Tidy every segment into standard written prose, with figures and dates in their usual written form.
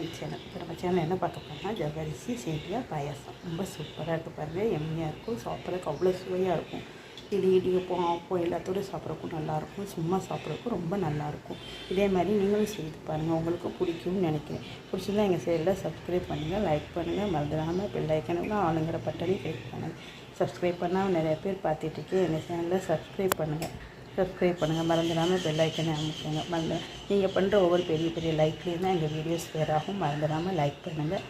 My channel. இப்போ நம்ம channel என்ன பார்க்க போனால் ஜவ்வரிசி சேமியா பாயாசம் ரொம்ப சூப்பராக இருக்குது பாருங்கள். எம்மியாக இருக்கும், சாப்பிட்றதுக்கு அவ்வளோ சுவையாக இருக்கும். இது இடியப்பம் ஆப்பம் எல்லாத்தோடு சாப்பிட்றதுக்கும் நல்லாயிருக்கும், சும்மா சாப்பிட்றதுக்கும் ரொம்ப நல்லாயிருக்கும். இதே மாதிரி நீங்களும் செய்து பாருங்கள், உங்களுக்கு பிடிக்கும்னு நினைக்கிறேன். பிடிச்சிருந்தா எங்கள் சேனலில் சப்ஸ்கிரைப் பண்ணுங்கள், லைக் பண்ணுங்கள், மறந்துடாமல் பெல் ஐக்கனுக்கு ஆளுங்கிற பட்டனை கிளிக் பண்ணுங்கள். சப்ஸ்கிரைப் பண்ணால் நிறைய பேர் பார்த்துட்ருக்கேன். எங்கள் சேனலில் சப்ஸ்கிரைப் பண்ணுங்கள், மறந்துடாமல் பெல் ஐக்கனை அமுக்குங்க. நீங்கள் பண்ணுற ஒவ்வொரு பெரிய பெரிய லைக்லேயும் தான் எங்கள் வீடியோஸ் வேறாகும். மறந்துடாமல் லைக் பண்ணுங்கள்,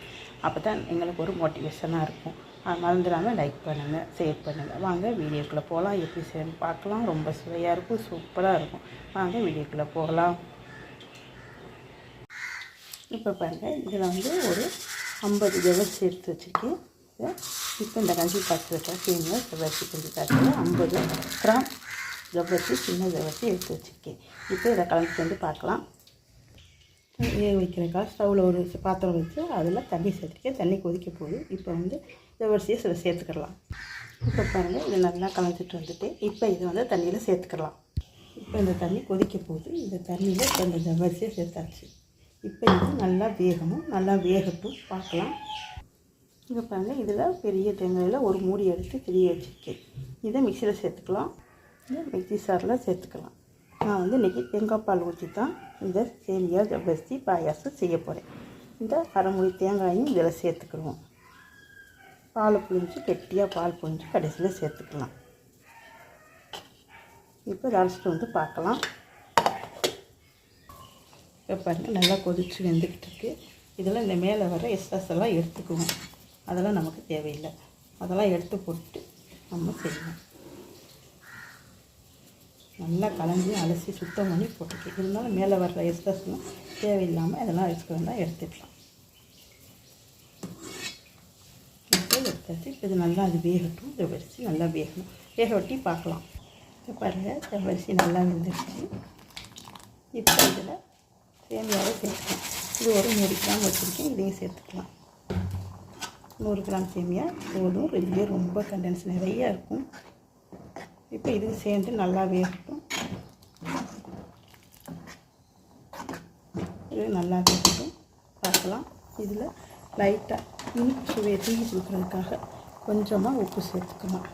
அப்போ தான் எங்களுக்கு ஒரு மோட்டிவேஷனாக இருக்கும். மறந்துடாமல் லைக் பண்ணுங்கள், ஷேர் பண்ணுங்கள். வாங்க வீடியோக்குள்ளே போகலாம். எப்படி செய்யணும் பார்க்கலாம். ரொம்ப சுவையாக இருக்கும், சூப்பராக இருக்கும். வாங்க வீடியோக்குள்ளே போகலாம். இப்போ பாருங்கள், இதில் ஒரு 50 ஜவ்வரிசி எடுத்து வச்சுருக்கேன். இப்போ இந்த கஞ்சி காய்ச்சலுக்காக சேமியா ஜவ்வரிசி கஞ்சி காய்ச்சல 50 கிராம் ஜவ்வரிசி, சின்ன ஜவ்வரிசி எடுத்து வச்சுருக்கேன். இப்போ இதை கலந்துட்டு பார்க்கலாம். வேக வைக்கிறதுக்காக ஸ்டவ்வில் ஒரு பாத்திரம் வச்சு அதில் தண்ணி சேர்த்துருக்கேன். தண்ணி கொதிக்க போகுது. இப்போ ஜவ்வரிசியை சேர்த்துக்கலாம். இப்போ பாருங்கள், இதை நல்லா கலந்துட்டு வந்துட்டு இப்போ இதை தண்ணியில் சேர்த்துக்கலாம். இப்போ இந்த தண்ணி கொதிக்க போகுது. இந்த தண்ணியில் இப்போ இந்த ஜவ்வரிசியை சேர்த்தாச்சு. இப்போ இது நல்லா வேகணும், நல்லா வேகட்டும் பார்க்கலாம். இங்கே பாருங்கள், இதில் பெரிய தேங்காயில் ஒரு மூடி எடுத்து திரிய வச்சுருக்கேன். இதை மிக்சியில் சேர்த்துக்கலாம், இதை மிக்சி சாரில் சேர்த்துக்கலாம். நான் இன்றைக்கி தேங்காய் பால் ஊற்றி தான் இந்த சேமியா ஜவ்வரிசி பாயாசம் செய்ய போகிறேன். இந்த அரைமுடி தேங்காயும் இதில் சேர்த்துக்கிடுவோம். பால் புழிஞ்சு கெட்டியாக பால் புழிஞ்சு கடைசியில் சேர்த்துக்கலாம். இப்போ அரைச்சிட்டு பார்க்கலாம். இப்போ பாருங்கள், நல்லா கொதிச்சு வெந்துக்கிட்டு இருக்குது. இதில் இந்த மேலே வர எக்ஸ்ட்ராஸ் எல்லாம் எடுத்துக்குவோம். அதெல்லாம் நமக்கு தேவையில்லை. அதெல்லாம் எடுத்து போட்டு நம்ம செய்யணும். நல்லா கலந்து அலசி சுத்தம் பண்ணி போட்டுக்கலாம். இருந்தாலும் மேலே வர்ற எக்ஸ்ட்ராஸ்லாம் தேவையில்லாமல் அதெல்லாம் எடுத்துக்கலாம். இப்போ எடுத்தாச்சு. இப்போ இது நல்லா அது வேகட்டும். ஜவ்வரிசி நல்லா வேகணும். வேக வெட்டி பார்க்கலாம். இப்போ பாருங்கள், ஜவ்வரிசி நல்லா வெந்துருச்சு. இப்போ இதில் சேமியாவை சேர்த்துக்கலாம். இது ஒரு 100 கிராம் வச்சுருக்கேன். இதையும் சேர்த்துக்கலாம். 100 கிராம் சேமியா போதும். இதுலேயே ரொம்ப கண்டென்ஸ் நிறையா இருக்கும். இப்போ இது சேர்ந்து நல்லா வேகட்டும். இது நல்லா வேகட்டும் பார்க்கலாம். இதில் லைட்டாக இனிப்பு சுவையை தூக்கி கொடுக்குறதுக்காக கொஞ்சமாக உப்பு சேர்த்துக்கலாம்.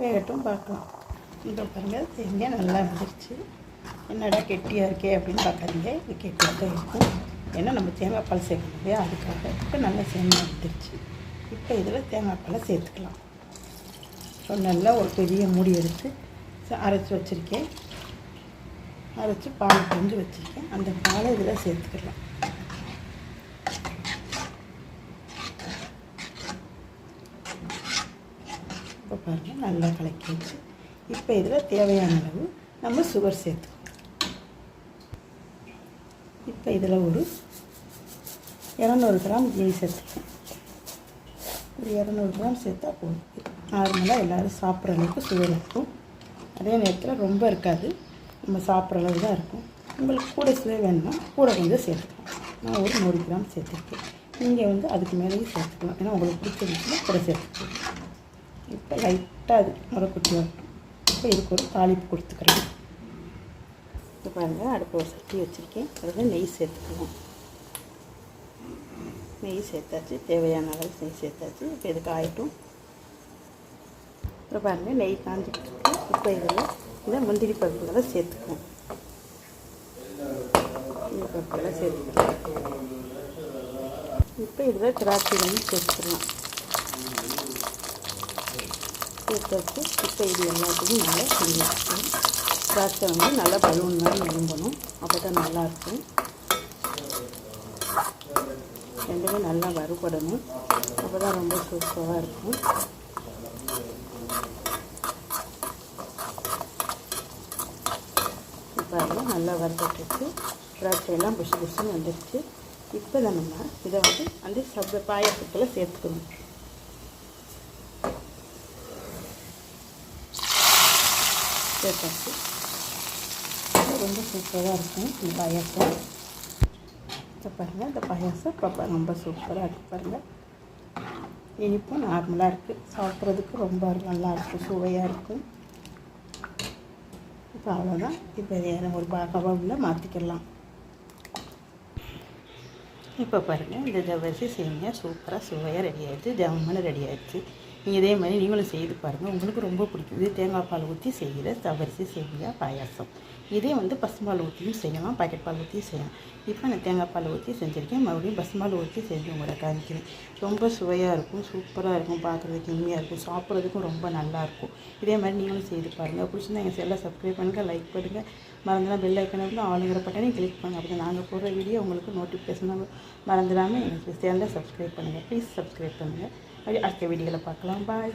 வேகட்டும் பார்க்கலாம். இப்போ பாருங்கள், சேமியா நல்லா வந்துருச்சு. என்னடா கெட்டியாக இருக்கே அப்படின்னு பார்க்காதீங்க, இது கெட்டியாக தான் இருக்கும். ஏன்னா நம்ம தேங்காய் பால் சேர்க்கணும் இல்லையா, அதுக்காக. இப்போ நல்லா சேமியா வந்துருச்சு. இப்போ இதில் தேங்காய் பாலை சேர்த்துக்கலாம். நல்லா ஒரு பெரிய மூடி எடுத்து அரைச்சி வச்சுருக்கேன். அரைச்சி பால் புழிஞ்சு வச்சுருக்கேன். அந்த பாலை இதில் சேர்த்துக்கலாம். இப்போ பாருங்கள், நல்லா கலக்கி வச்சு இப்போ இதில் தேவையான அளவு நம்ம சுகர் சேர்த்துக்கணும். இப்போ இதில் ஒரு 200 கிராம் ஜீனி சேர்த்துக்கேன். ஒரு 200 கிராம் சேர்த்தா போதும். நார்மலாக எல்லோரும் சாப்பிட்ற அளவுக்கு சுவை இருக்கும். அதே நேரத்தில் ரொம்ப இருக்காது, நம்ம சாப்பிட்ற அளவு தான் இருக்கும். உங்களுக்கு கூட சுவை வேணும்னா கூட கொஞ்சம் சேர்த்துக்கலாம். நான் ஒரு 100 கிராம் சேர்த்துருக்கேன். நீங்கள் அதுக்கு மேலேயும் சேர்த்துக்கலாம். ஏன்னா உங்களுக்கு பிடிச்சிருந்துச்சுன்னா கூட சேர்த்துக்கலாம். இப்போ லைட்டாக அது முறைக்குட்டி வரட்டும். இப்போ இதுக்கு ஒரு தாளிப்பு கொடுத்துக்கிறேன். இப்போ பாருங்கள், அடுப்பு ஒரு சட்டி வச்சுருக்கேன். அதில் நெய் சேர்த்துக்குவோம். நெய் சேர்த்தாச்சு, தேவையான அளவு நெய் சேர்த்தாச்சு. இப்போ இதுக்கு ஆகிட்டும். இப்போ பாருங்கள், நெய் காஞ்சிக்கிட்டு இருக்கு. இப்போ இதில் இந்த முந்திரி பருப்புகளை சேர்த்துக்குவோம். இந்த பருப்புகளை சேர்த்துக்கலாம். இப்போ இதில் திராட்சைகளையும் சேர்த்துக்கலாம். சேர்த்தாச்சு. இப்போ இது எல்லாத்தையும் நல்லா செஞ்சுக்கணும். திராட்சை நல்லா பலூன் மாதிரி விரும்பணும், அப்போ தான் நல்லாயிருக்கும். ரெண்டுமே நல்லா வறுபடணும், அப்போ தான் ரொம்ப சூப்பராக இருக்கும். இப்போ நல்லா வறுபட்டுச்சு. திராட்சையெல்லாம் புஷு புஷுன்னு வந்துடுச்சு. இப்போ நம்ம இதை அந்த பாயசத்தில் சேர்த்துக்கணும். சேர்த்தாச்சு. ரொம்ப சூப்பராக இருக்கும் இந்த பாயாசம். இப்போ பாருங்கள், இந்த பாயாசம் இப்போ ரொம்ப சூப்பராக இருக்குது பாருங்கள். இனிப்பும் நார்மலாக இருக்குது. சாப்பிட்றதுக்கு ரொம்ப நல்லாயிருக்கும், சுவையாக இருக்கும். இப்போ அவ்வளோதான். இப்போ ஒரு பவுலில் மாற்றிக்கலாம். இப்போ பாருங்கள், இந்த ஜவ்வரிசி சேமியா சூப்பராக சுவையாக ரெடி ஆகிடுச்சு, ஜம்முன்னு ரெடி ஆகிடுச்சு. நீங்கள் இதே மாதிரி நீங்களும் செய்து பாருங்கள், உங்களுக்கு ரொம்ப பிடிக்கும். இது தேங்காய் பால் ஊற்றி செய்கிற ஜவ்வரிசி சேமியா பாயாசம். இதே பசும்பால் ஊற்றியும் செய்யலாம், பாக்கெட் பால் ஊற்றியும் செய்யலாம். இப்போ நான் தேங்காய் பால் ஊற்றி செஞ்சுருக்கேன், மறுபடியும் பசும்பால் ஊற்றி செஞ்சு உங்களை காமிக்கிறேன். ரொம்ப சுவையாக இருக்கும், சூப்பராக இருக்கும், பார்க்குறதுக்கு இனிமையாக இருக்கும், சாப்பிட்றதுக்கும் ரொம்ப நல்லாயிருக்கும். இதே மாதிரி நீங்களும் செய்து பாருங்கள். பிடிச்சிருந்தா எங்கள் சேனலை சப்ஸ்கிரைப் பண்ணுங்கள், லைக் பண்ணுங்கள், மறந்துடாமல் பெல் ஐக்கனை வந்து ஆளுங்கிற பட்டனையும் கிளிக் பண்ணுங்கள். அப்படி நாங்கள் போடுற வீடியோ உங்களுக்கு நோட்டிஃபிகேஷன் மறந்துடாமல் எங்கள் சேனலை சப்ஸ்கிரைப் பண்ணுங்கள். ப்ளீஸ் சப்ஸ்கிரைப் பண்ணுங்கள். அப்படி அடுத்த வீடியோவில் பார்க்கலாம். பாய்.